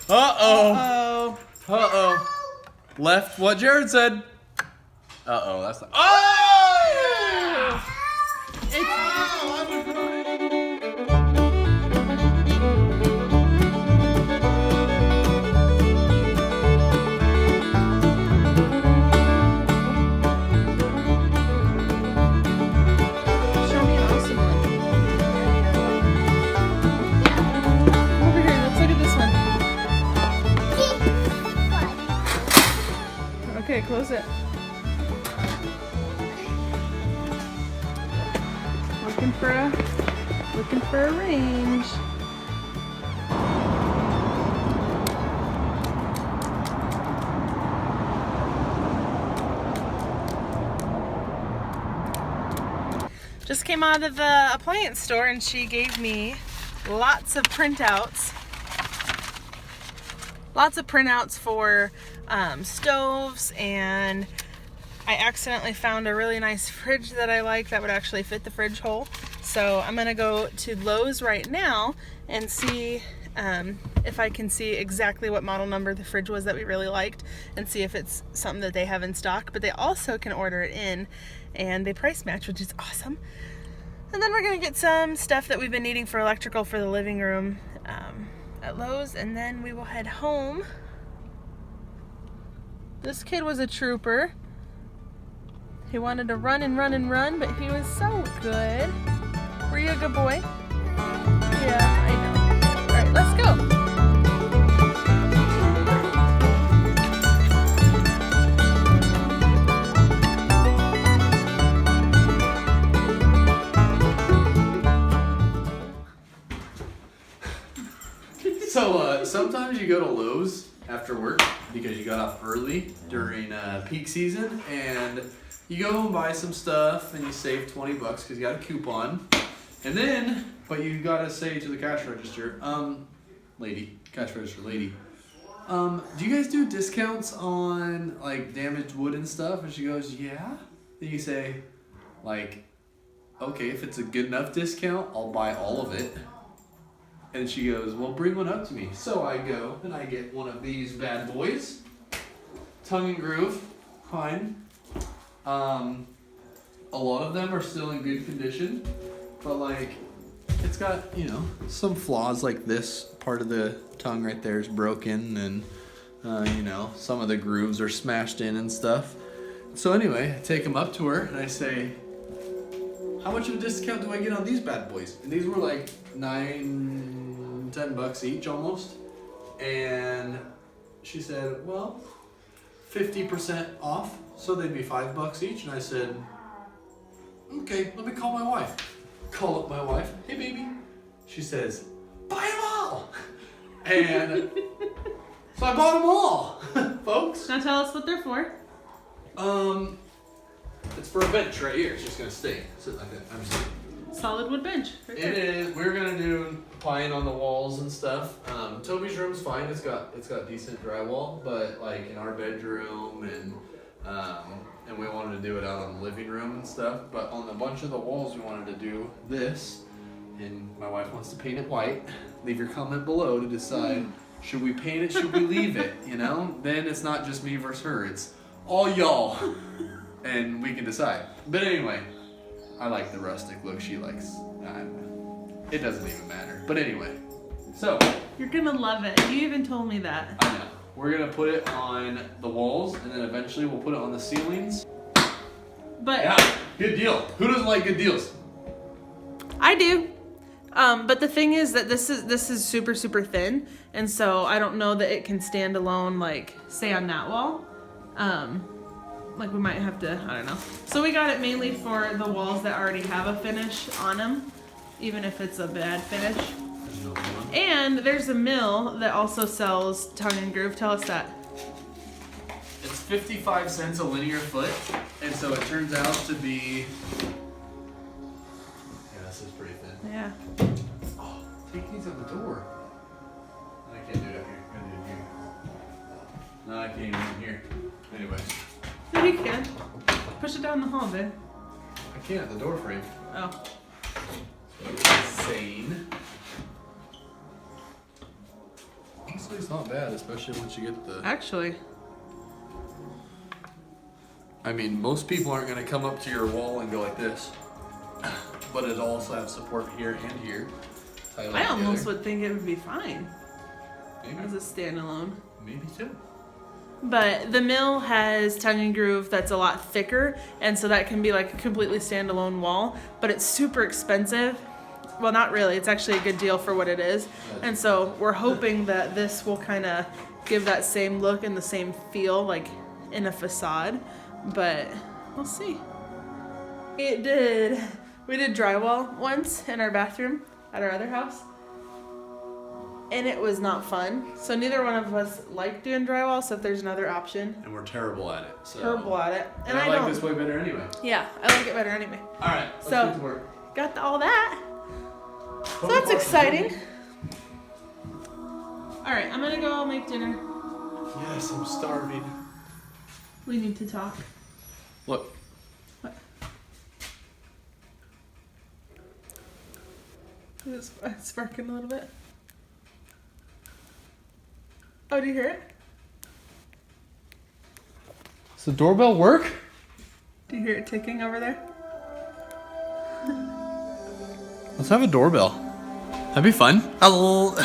Uh-oh. Uh-oh. Left what Jarrod said. Uh-oh, that's the... Oh! Okay, close it. Looking for a range. Just came out of the appliance store and she gave me lots of printouts. Lots of printouts for stoves, and I accidentally found a really nice fridge that I like that would actually fit the fridge hole. So I'm gonna go to Lowe's right now and see if I can see exactly what model number the fridge was that we really liked, and see if it's something that they have in stock. But they also can order it in, and they price match, which is awesome. And then we're gonna get some stuff that we've been needing for electrical for the living room at Lowe's, and then we will head home. This kid was a trooper. He wanted to run and run and run, but he was so good. Were you a good boy? Yeah, I know. All right, let's go. So sometimes you go to Lowe's after work because you got off early during peak season, and you go and buy some stuff and you save 20 bucks because you got a coupon. And then, but you gotta say to the cash register, cash register lady, do you guys do discounts on like damaged wood and stuff? And she goes, yeah. Then you say, like, okay, if it's a good enough discount, I'll buy all of it. And she goes, well, bring one up to me. So I go and I get one of these bad boys. Tongue and groove, fine. A lot of them are still in good condition, but like, it's got, you know, some flaws, like this part of the tongue right there is broken, and you know, some of the grooves are smashed in and stuff. So anyway, I take them up to her and I say, how much of a discount do I get on these bad boys? And these were like $10 bucks each almost. And she said, well, 50% off, so they'd be $5 each. And I said, okay, let me call my wife. Call up my wife. Hey, baby. She says, buy them all. And so I bought them all, folks. Now tell us what they're for. It's for a bench right here. It's just gonna stay. Sit like that. I'm sitting. Solid wood bench. Right there. It is. We're gonna do pine on the walls and stuff. Toby's room's fine. It's got decent drywall, but like in our bedroom and we wanted to do it out in the living room and stuff. But on a bunch of the walls, we wanted to do this, and my wife wants to paint it white. Leave your comment below to decide: should we paint it? Should we leave it? You know, then it's not just me versus her. It's all y'all, and we can decide. But anyway, I like the rustic look. She likes. I don't know. It doesn't even matter. But anyway, so you're gonna love it. You even told me that. I know. We're gonna put it on the walls, and then eventually we'll put it on the ceilings. But yeah, good deal. Who doesn't like good deals? I do. But the thing is that this is super, super thin, and so I don't know that it can stand alone, like say on that wall. Like we might have to, I don't know. So we got it mainly for the walls that already have a finish on them, even if it's a bad finish. And there's a mill that also sells tongue and groove. Tell us that. It's 55 cents a linear foot, and so it turns out to be. Yeah, this is pretty thin. Yeah. Oh, take these out the door. I can't do it up here. I'm gonna do it here. No, I can't even in here. Anyway. Yeah, you can. Push it down the hall, babe. I can't. The door frame. Oh. Insane. Honestly, it's not bad, especially once you get the... Actually. I mean, most people aren't going to come up to your wall and go like this. But it also has support here and here. I almost would think it would be fine. Maybe. As a standalone. Maybe too. But the mill has tongue and groove that's a lot thicker, and so that can be like a completely standalone wall, but it's super expensive. Well, not really. It's actually a good deal for what it is. And so we're hoping that this will kind of give that same look and the same feel like in a facade, but we'll see. We did drywall once in our bathroom at our other house. And it was not fun. So neither one of us like doing drywall, so if there's another option. And we're terrible at it. So. Terrible at it. And I like this way better anyway. Yeah, I like it better anyway. Alright, let's so, get to work. Got all that. So that's exciting. Alright, I'm gonna go make dinner. Yes, I'm starving. We need to talk. Look. What? Is it sparking a little bit? Oh, do you hear it? Does the doorbell work? Do you hear it ticking over there? Let's have a doorbell. That'd be fun. Hello.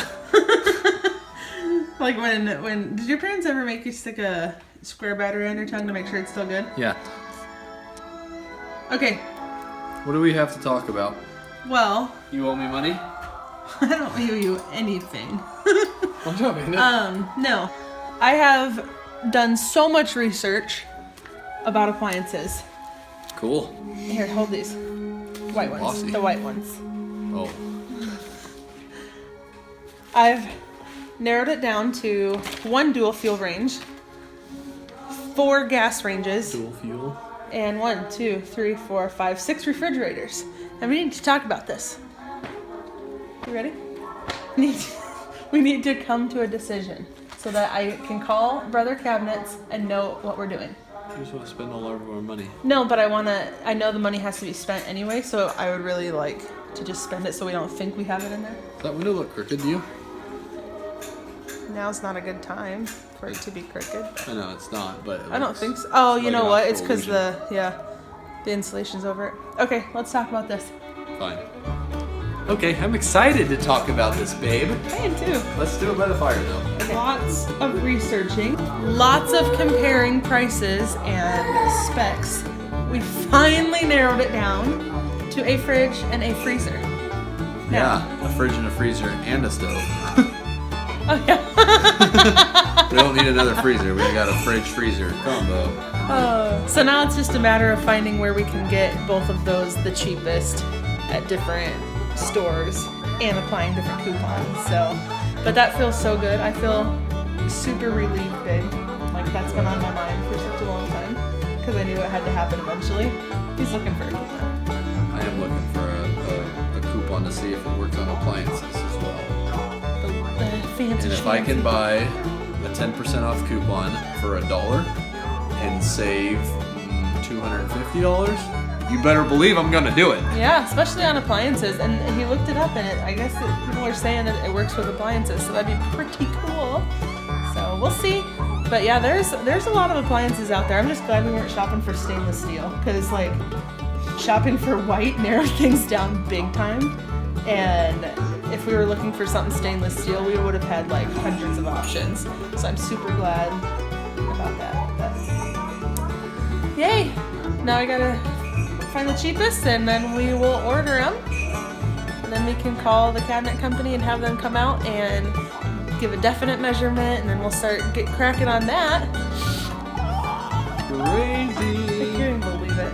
Like when did your parents ever make you stick a square battery on your tongue to make sure it's still good? Yeah. Okay. What do we have to talk about? Well, You owe me money? I don't owe you anything. I'm joking. No. I have done so much research about appliances. Cool. Here, hold these. White ones. Bossy. The white ones. Oh. I've narrowed it down to 1 dual fuel range, 4 gas ranges, Dual fuel. and 1, 2, 3, 4, 5, 6 refrigerators. And we need to talk about this. You ready? We need to come to a decision so that I can call Brother Cabinets and know what we're doing. You just want to spend all of our money. No, but I know the money has to be spent anyway, so I would really like to just spend it so we don't think we have it in there. Does that window look crooked to you? Now's not a good time for it to be crooked. I know it's not, but I don't think so. Oh, you like know an what? It's optical because illusion. the insulation's over it. Okay, let's talk about this. Fine. Okay, I'm excited to talk about this, babe. I am too. Let's do it by the fire, though. Okay. Lots of researching, lots of comparing prices and specs. We finally narrowed it down to a fridge and a freezer. Yeah, a fridge and a freezer and a stove. Oh yeah. We don't need another freezer. We got a fridge-freezer combo. So now it's just a matter of finding where we can get both of those the cheapest at different stores and applying different coupons. So, but that feels so good. I feel super relieved, babe. Like that's been on my mind for such a long time because I knew it had to happen eventually. He's looking for a coupon. I am looking for a coupon to see if it works on appliances as well. The fancy. And if I can buy a 10% off coupon for $1 and save $250, you better believe I'm gonna do it. Yeah, especially on appliances. And he looked it up, and I guess people are saying that it works with appliances, so that'd be pretty cool. So we'll see. But yeah, there's a lot of appliances out there. I'm just glad we weren't shopping for stainless steel, because like shopping for white narrowed things down big time. And if we were looking for something stainless steel, we would have had like hundreds of options. So I'm super glad about that. But yay! Now I gotta find the cheapest, and then we will order them. And then we can call the cabinet company and have them come out and give a definite measurement, and then we'll get cracking on that. Crazy. I can't even believe it.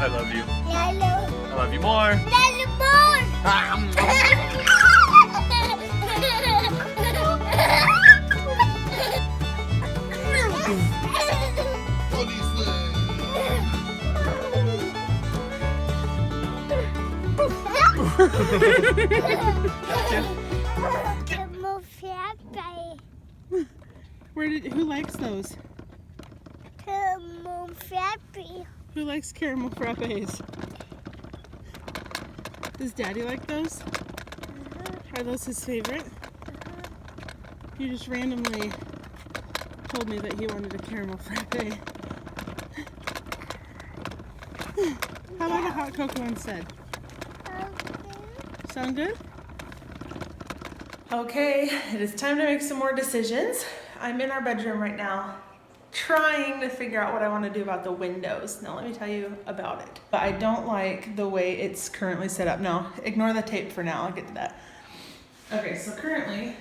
I love you. I love you more. Caramel frappe. Who likes those? Caramel frappe. Who likes caramel frappes? Does Daddy like those? Are those his favorite? You just randomly told me that he wanted a caramel frappe. How about a hot cocoa instead? Sound good? Okay, it is time to make some more decisions. I'm in our bedroom right now, trying to figure out what I want to do about the windows. Now let me tell you about it. But I don't like the way it's currently set up. No, ignore the tape for now, I'll get to that. Okay, so currently,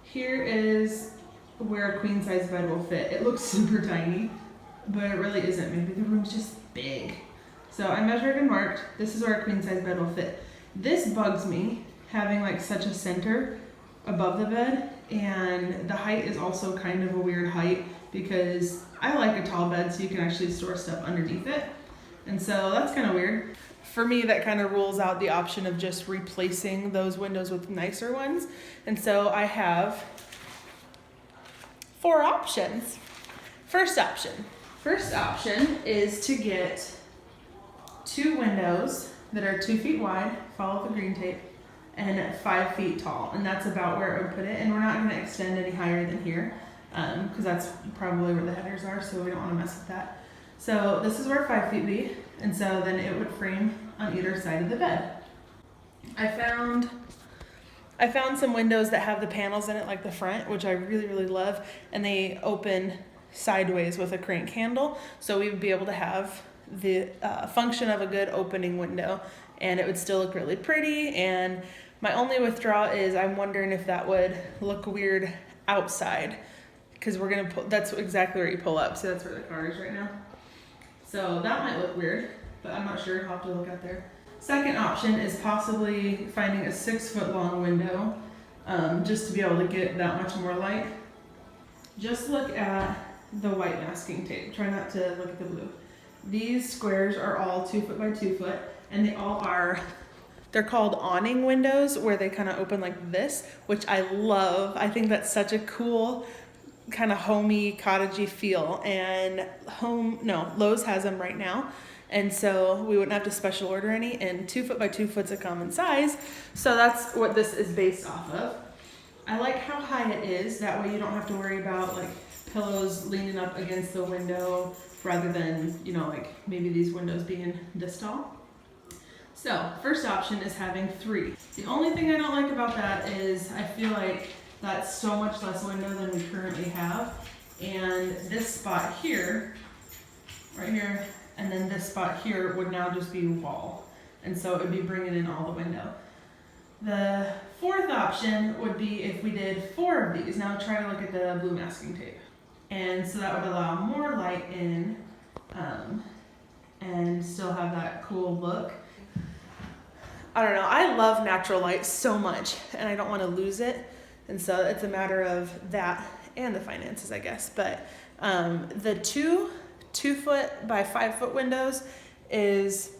here is where a queen size bed will fit. It looks super tiny, but it really isn't. Maybe the room's just big. So I measured and marked, this is where a queen size bed will fit. This bugs me, having like such a center above the bed, and the height is also kind of a weird height because I like a tall bed so you can actually store stuff underneath it. And so that's kind of weird. For me, that kind of rules out the option of just replacing those windows with nicer ones. And so I have 4 options. First option is to get 2 windows that are 2 feet wide, follow the green tape, and 5 feet tall. And that's about where I would put it. And we're not gonna extend any higher than here because that's probably where the headers are, so we don't wanna mess with that. So this is where 5 feet be, and so then it would frame on either side of the bed. I found some windows that have the panels in it, like the front, which I really, really love, and they open sideways with a crank handle, so we would be able to have the function of a good opening window, and it would still look really pretty. And my only withdrawal is I'm wondering if that would look weird outside, because we're gonna pull, that's exactly where you pull up, so that's where the car is right now. So that might look weird, but I'm not sure. I'll have to look out there. Second option is possibly finding a 6 foot long window, just to be able to get that much more light. Just look at the white masking tape. Try not to look at the blue. These squares are all 2 foot by 2 foot, and they all are, they're called awning windows, where they kind of open like this, which I love. I think that's such a cool kind of homey, cottagey feel, and Lowe's has them right now, and so we wouldn't have to special order any, and 2 foot by 2 foot's a common size, so that's what this is based off of. I like how high it is, that way you don't have to worry about like pillows leaning up against the window rather than, you know, like maybe these windows being this tall. So first option is having 3. The only thing I don't like about that is I feel like that's so much less window than we currently have. And this spot here, right here, and then this spot here would now just be wall. And so it would be bringing in all the window. The fourth option would be if we did 4 of these. Now try to look at the blue masking tape. And so that would allow more light in and still have that cool look. I don't know, I love natural light so much and I don't want to lose it. And so it's a matter of that and the finances, I guess. But the 2 foot by 5 foot windows is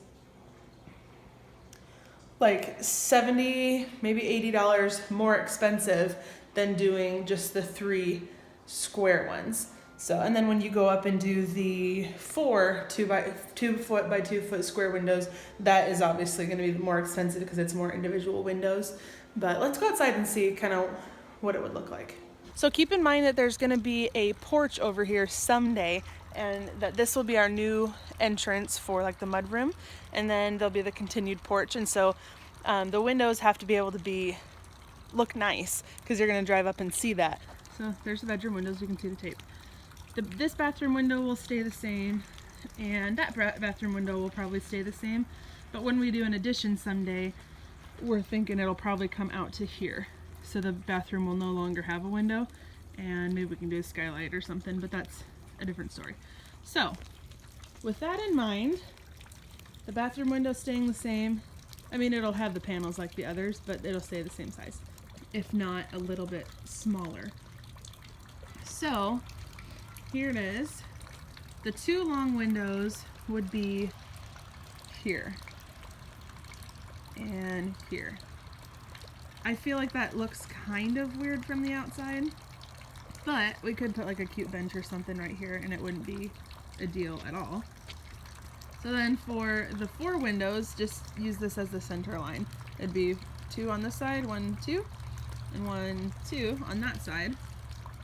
like $70, maybe $80 more expensive than doing just the 3 square ones. So, and then when you go up and do the 4 2 foot by 2 foot square windows, that is obviously going to be more expensive because it's more individual windows. But let's go outside and see kind of what it would look like. So keep in mind that there's going to be a porch over here someday, and that this will be our new entrance for like the mudroom, and then there'll be the continued porch. And so the windows have to be able to look nice because you're going to drive up and see that. So there's the bedroom windows, you can see the tape. This bathroom window will stay the same, and that bathroom window will probably stay the same. But when we do an addition someday, we're thinking it'll probably come out to here. So the bathroom will no longer have a window, and maybe we can do a skylight or something, but that's a different story. So with that in mind, the bathroom window staying the same. I mean, it'll have the panels like the others, but it'll stay the same size, if not a little bit smaller. So here it is. The 2 long windows would be here. and here. I feel like that looks kind of weird from the outside, but we could put like a cute bench or something right here and it wouldn't be a deal at all. So then for the 4 windows, just use this as the center line. It'd be 2 on this side, 1, 2, and 1, 2 on that side.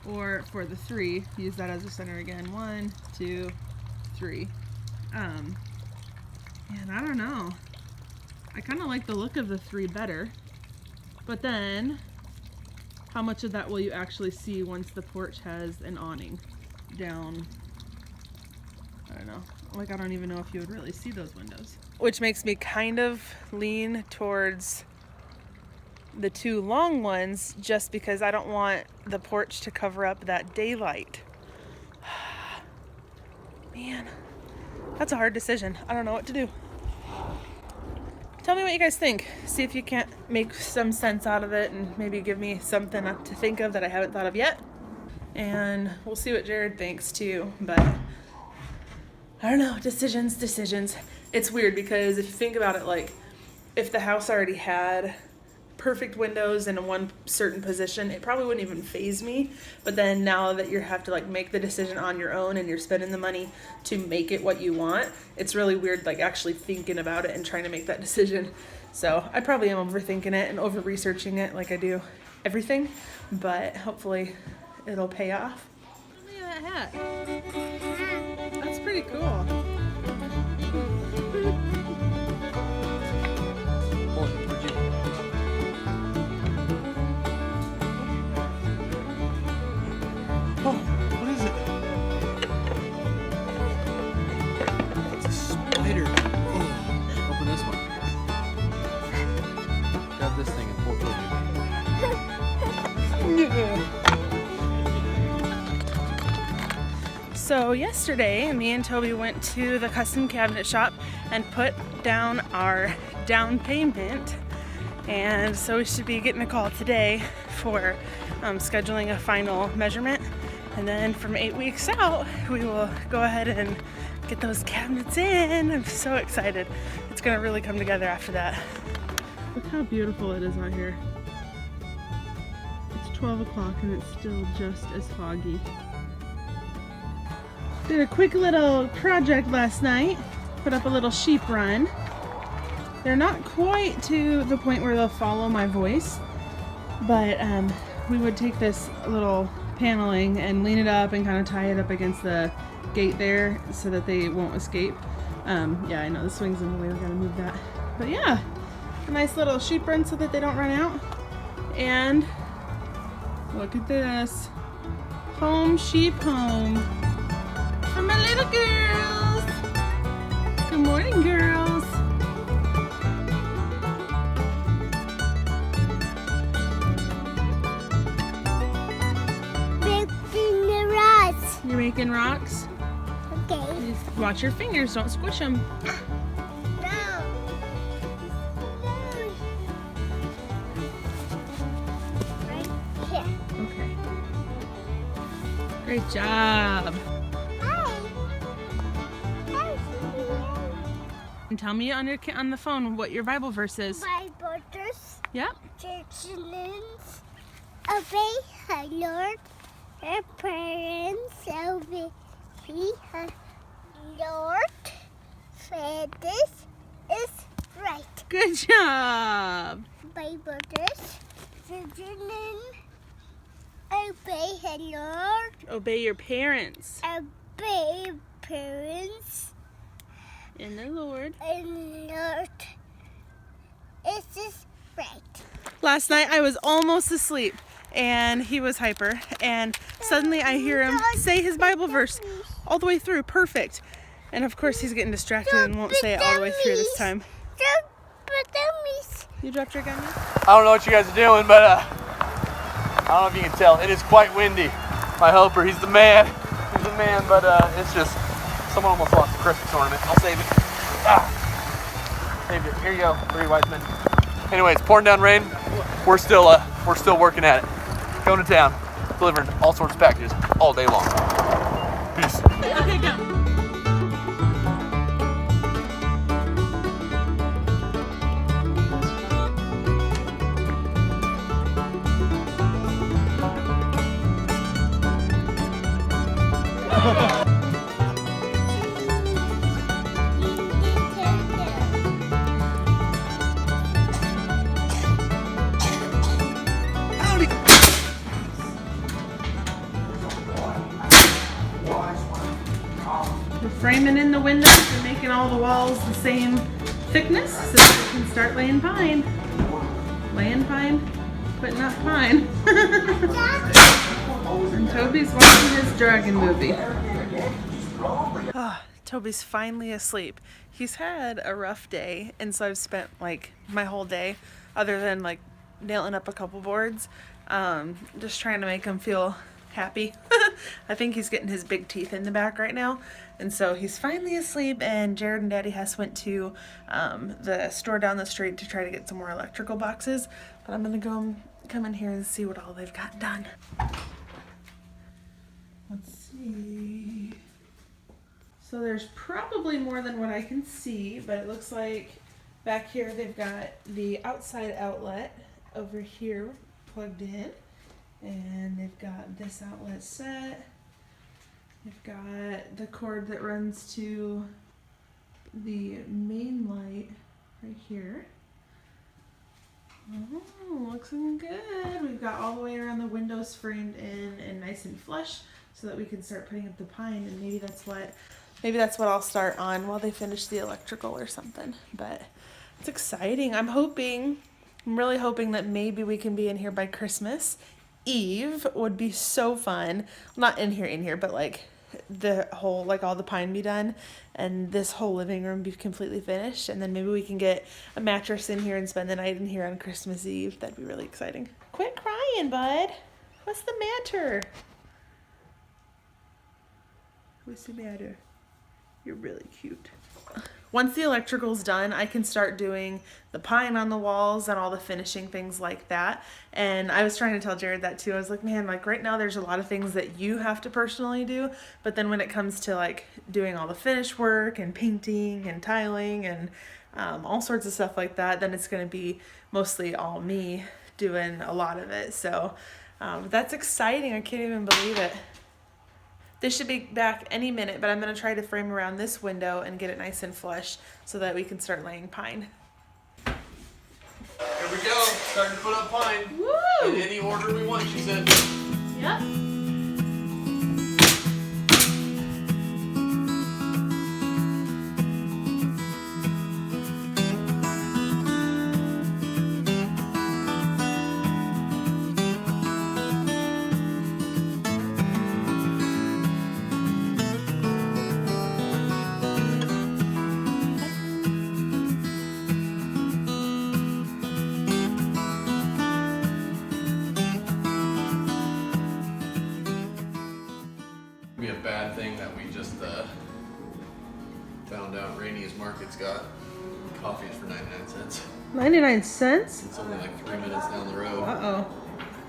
Or for the 3, use that as the center again. 1, 2, 3. And I don't know. I kind of like the look of the 3 better. But then, how much of that will you actually see once the porch has an awning down? I don't know. Like, I don't even know if you would really see those windows. Which makes me kind of lean towards the 2 long ones just because I don't want the porch to cover up that daylight. Man, that's a hard decision. I don't know what to do. Tell me what you guys think. See if you can't make some sense out of it and maybe give me something to think of that I haven't thought of yet. And we'll see what Jarrod thinks too, but I don't know, decisions. It's weird because if you think about it, like if the house already had perfect windows in one certain position, it probably wouldn't even faze me. But then now that you have to like make the decision on your own and you're spending the money to make it what you want, it's really weird like actually thinking about it and trying to make that decision. So I probably am overthinking it and over researching it like I do everything, but hopefully it'll pay off. Look at that hat. That's pretty cool. Oh, what is it? It's a spider. Oh, open this one. Grab this thing and pull it over. So yesterday, me and Toby went to the custom cabinet shop and put down our down payment. And so we should be getting a call today for scheduling a final measurement. And then from 8 weeks out, we will go ahead and get those cabinets in. I'm so excited. It's gonna really come together after that. Look how beautiful it is out here. It's 12 o'clock and it's still just as foggy. Did a quick little project last night. Put up a little sheep run. They're not quite to the point where they'll follow my voice, but we would take this little paneling and lean it up and kind of tie it up against the gate there so that they won't escape. Yeah, I know the swing's in the way, we gotta move that. But yeah, a nice little sheep run so that they don't run out. And look at this. Home sheep home. For my little girls. Good morning, girls. You're making rocks? Okay. Just watch your fingers, don't squish them. No. Right here. Okay. Great job. And tell me on the phone what your Bible verse is. My brothers, Yep. churchlings, obey her Lord. Her parents obey her Lord. For this is right. Good job. My brothers, children, obey her Lord. Obey your parents Obey parents in the Lord. and Lord. This is right. Last night I was almost asleep and he was hyper and suddenly I hear him say his Bible verse all the way through, perfect. And of course he's getting distracted and won't say it all the way through this time. You dropped your gummy? I don't know what you guys are doing, but I don't know if you can tell. It is quite windy. My helper, he's the man. He's the man, but it's just, someone almost lost a Christmas ornament. I'll save it. Saved it. Here you go, 3 wise men. Anyway, it's pouring down rain. We're still working at it. Going to town, delivering all sorts of packages all day long. Peace. Okay, go. framing in the windows and making all the walls the same thickness so that we can start laying pine. Laying pine, but not pine. And Toby's watching his dragon movie. Oh, Toby's finally asleep. He's had a rough day, and so I've spent like my whole day, other than like nailing up a couple boards, just trying to make him feel happy. I think he's getting his big teeth in the back right now, and so he's finally asleep. And Jarrod and Daddy Hess went to the store down the street to try to get some more electrical boxes, but I'm gonna come in here and see what all they've got done. Let's see. So there's probably more than what I can see, but it looks like back here they've got the outside outlet over here plugged in, and they've got this outlet set. They've got the cord that runs to the main light right here. Oh, looking good. We've got all the way around the windows framed in and nice and flush so that we can start putting up the pine, and maybe that's what I'll start on while they finish the electrical or something. But it's exciting. I'm really hoping that maybe we can be in here by Christmas Eve. Would be so fun. Not in here, but like the whole, like all the pine be done and this whole living room be completely finished, and then maybe we can get a mattress in here and spend the night in here on Christmas Eve. That'd be really exciting. Quit crying, bud. What's the matter? What's the matter? You're really cute. Once the electrical's done, I can start doing the pine on the walls and all the finishing things like that. And I was trying to tell Jarrod that too. I was like, man, like right now there's a lot of things that you have to personally do, but then when it comes to like doing all the finish work and painting and tiling and all sorts of stuff like that, then it's going to be mostly all me doing a lot of it. So that's exciting. I can't even believe it. This should be back any minute, but I'm going to try to frame around this window and get it nice and flush so that we can start laying pine. Here we go. Starting to put up pine. Woo! In any order we want, she said. Yep. Be a bad thing that we just found out Rainey's Market's got coffees for 99 cents. 99 cents? It's only like 3 minutes down the road. Uh-oh.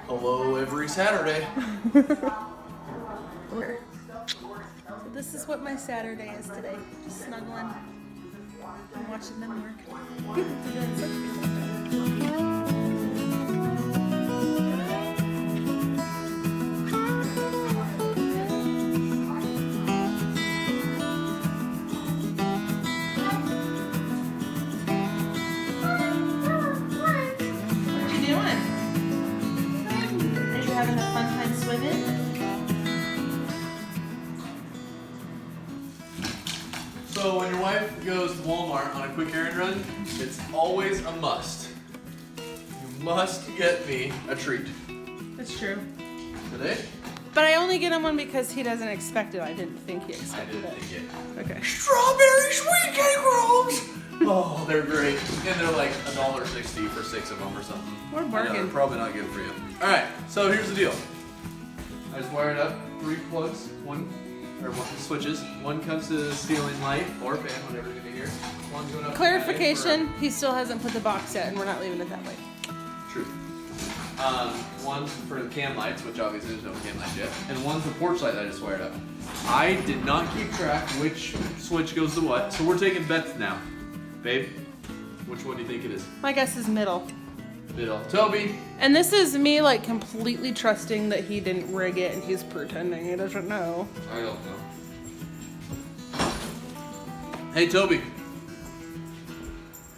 Hello every Saturday. So this is what my Saturday is today. Just snuggling and watching them work. They're doing such good work. Having a fun time swimming? So when your wife goes to Walmart on a quick errand run, it's always a must. You must get me a treat. That's true. Today? But I only get him one because he doesn't expect it. I didn't think he expected it. Okay. Strawberry sweet cake rolls! Oh, they're great. And they're like $1.60 for 6 of them or something. What a bargain. They're probably not good for you. Alright, so here's the deal. I just wired up 3 plugs, one switches. One comes to the ceiling light or fan, whatever you're gonna hear. One's going up. Clarification, he still hasn't put the box yet and we're not leaving it that way. True. One's for the cam lights, which obviously there's no cam lights yet. And one's the porch light that I just wired up. I did not keep track which switch goes to what, so we're taking bets now. Babe, which one do you think it is? My guess is middle. Middle. Toby. And this is me like completely trusting that he didn't rig it and he's pretending he doesn't know. I don't know. Hey, Toby.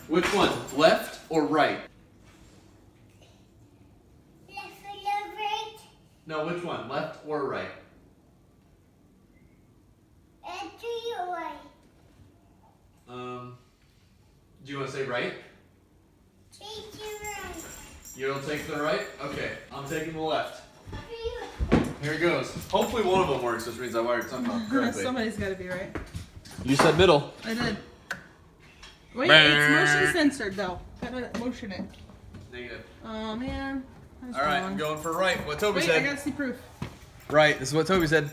Which one? Left or right? Left or right? No, which one? Left or right? Left or right? Do you want to say right? Take the right. You don't take the right? Okay, I'm taking the left. Here it goes. Hopefully one of them works, which means I wired something up correctly. Somebody's got to be right. You said middle. I did. Wait, it's motion censored though. Gotta motion it. Negative. Oh man. All right, I'm going for right. What Toby Wait, said. I gotta see proof. Right. This is what Toby said.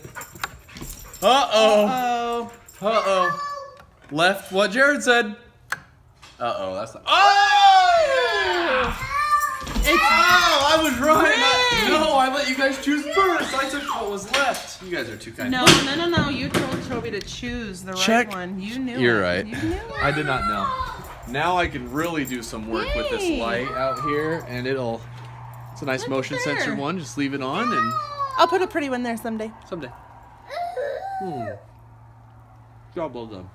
Uh-oh. Oh. Uh-oh. Left. What Jarrod said. Uh-oh. That's not. Oh! It's Oh, I was right. Red. No, I let you guys choose first. I took what was left. You guys are too kind. no. You told Toby to choose the Check. right one. You knew. You're it. right. You knew it. I did not know. Now I can really do some work with this Yay. light out here, and it's a nice Look motion there. sensor one. Just leave it on, and I'll put a pretty one there someday. someday. Job well done.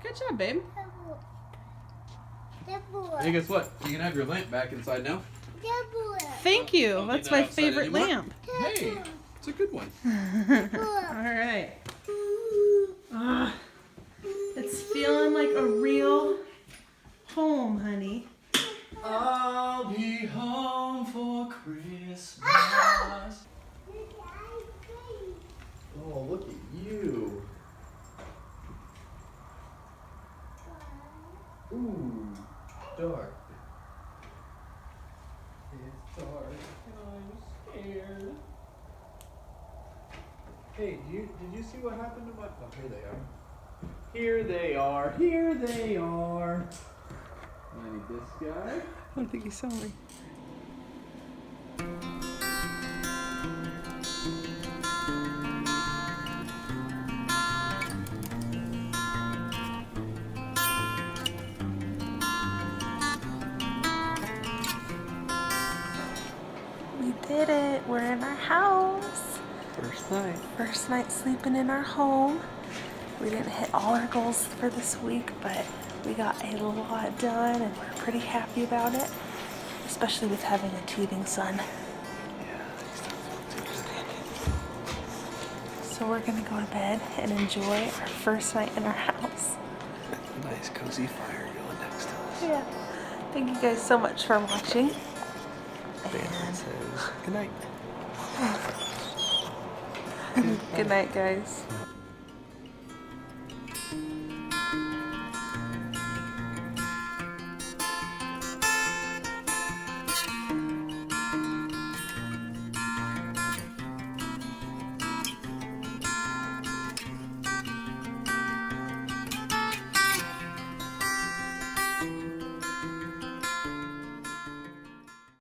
Good job, babe. Hey, guess what? You can have your lamp back inside now. Thank you. Don't That's need my that outside favorite anymore. lamp. Hey, it's a good one. All right. It's feeling like a real home, honey. I'll be home for Christmas. Oh, look at you. Ooh, dark. It's dark. I'm scared. Hey, did you see what happened to my... Oh, here they are. Here they are. Here they are. I need this guy. I don't think he saw me. We did it. We're in our house. First night. First night sleeping in our home. We didn't hit all our goals for this week, but we got a lot done and we're pretty happy about it, especially with having a teething son. So we're gonna go to bed and enjoy our first night in our house. Nice cozy fire going next to us. Yeah. Thank you guys so much for watching. Bam says good night. Good night, guys.